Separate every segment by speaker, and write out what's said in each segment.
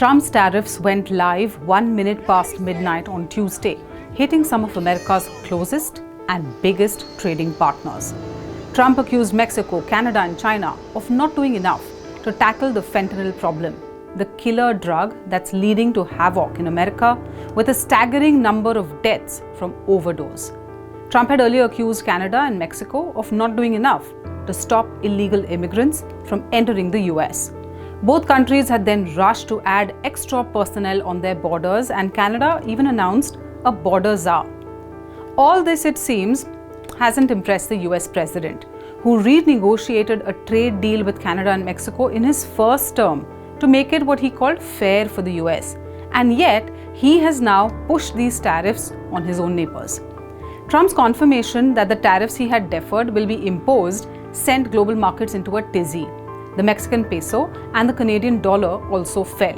Speaker 1: Trump's tariffs went live 1 minute past midnight on Tuesday, hitting some of America's closest and biggest trading partners. Trump accused Mexico, Canada and China of not doing enough to tackle the fentanyl problem, the killer drug that's leading to havoc in America with a staggering number of deaths from overdose. Trump had earlier accused Canada and Mexico of not doing enough to stop illegal immigrants from entering the US. Both countries had then rushed to add extra personnel on their borders, and Canada even announced a border czar. All this, it seems, hasn't impressed the US president, who renegotiated a trade deal with Canada and Mexico in his first term to make it what he called fair for the US. And yet, he has now pushed these tariffs on his own neighbors. Trump's confirmation that the tariffs he had deferred will be imposed sent global markets into a tizzy. The Mexican peso and the Canadian dollar also fell.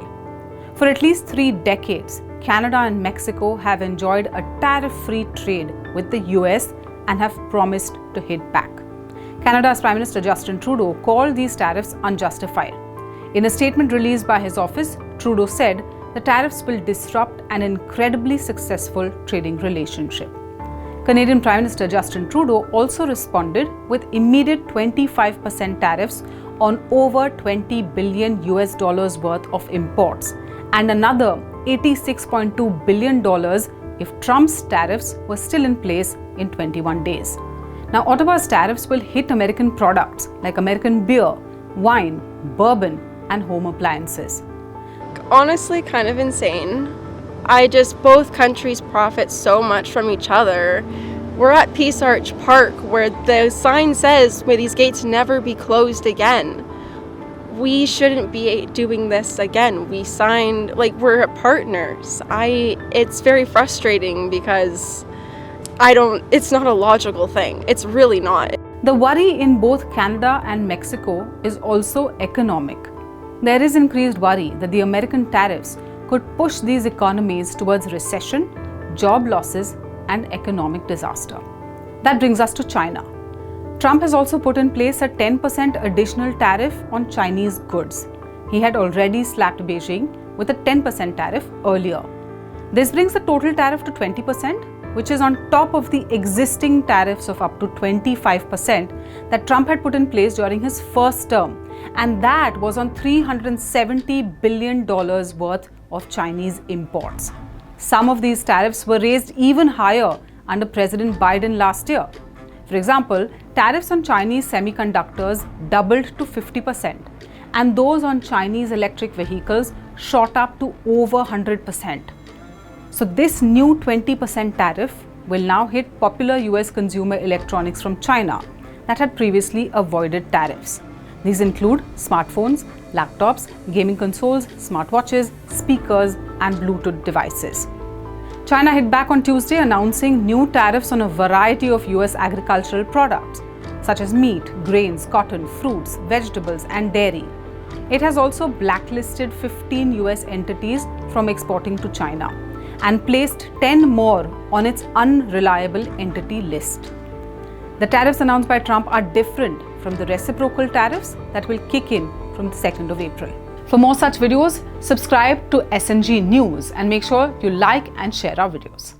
Speaker 1: For at least 3 decades, Canada and Mexico have enjoyed a tariff-free trade with the US and have promised to hit back. Canada's Prime Minister Justin Trudeau called these tariffs unjustified. In a statement released by his office, Trudeau said the tariffs will disrupt an incredibly successful trading relationship. Canadian Prime Minister Justin Trudeau also responded with immediate 25% tariffs on over $20 billion worth of imports and another $86.2 billion if Trump's tariffs were still in place in 21 days. Now, Ottawa's tariffs will hit American products like American beer, wine, bourbon, and home appliances.
Speaker 2: Honestly, kind of insane. Both countries profit so much from each other. We're at Peace Arch Park where the sign says, may these gates never be closed again. We shouldn't be doing this again. We signed, we're partners. It's very frustrating because it's not a logical thing. It's really not.
Speaker 1: The worry in both Canada and Mexico is also economic. There is increased worry that the American tariffs could push these economies towards recession, job losses, and economic disaster. That brings us to China. Trump has also put in place a 10% additional tariff on Chinese goods. He had already slapped Beijing with a 10% tariff earlier. This brings the total tariff to 20%, which is on top of the existing tariffs of up to 25% that Trump had put in place during his first term, and that was on $370 billion worth of Chinese imports. Some of these tariffs were raised even higher under President Biden last year. For example, tariffs on Chinese semiconductors doubled to 50%, and those on Chinese electric vehicles shot up to over 100%. So this new 20% tariff will now hit popular US consumer electronics from China that had previously avoided tariffs. These include smartphones, laptops, gaming consoles, smartwatches, speakers, and Bluetooth devices. China hit back on Tuesday, announcing new tariffs on a variety of US agricultural products, such as meat, grains, cotton, fruits, vegetables, and dairy. It has also blacklisted 15 US entities from exporting to China and placed 10 more on its unreliable entity list. The tariffs announced by Trump are different from the reciprocal tariffs that will kick in from the 2nd of April. For more such videos, subscribe to SNG News and make sure you like and share our videos.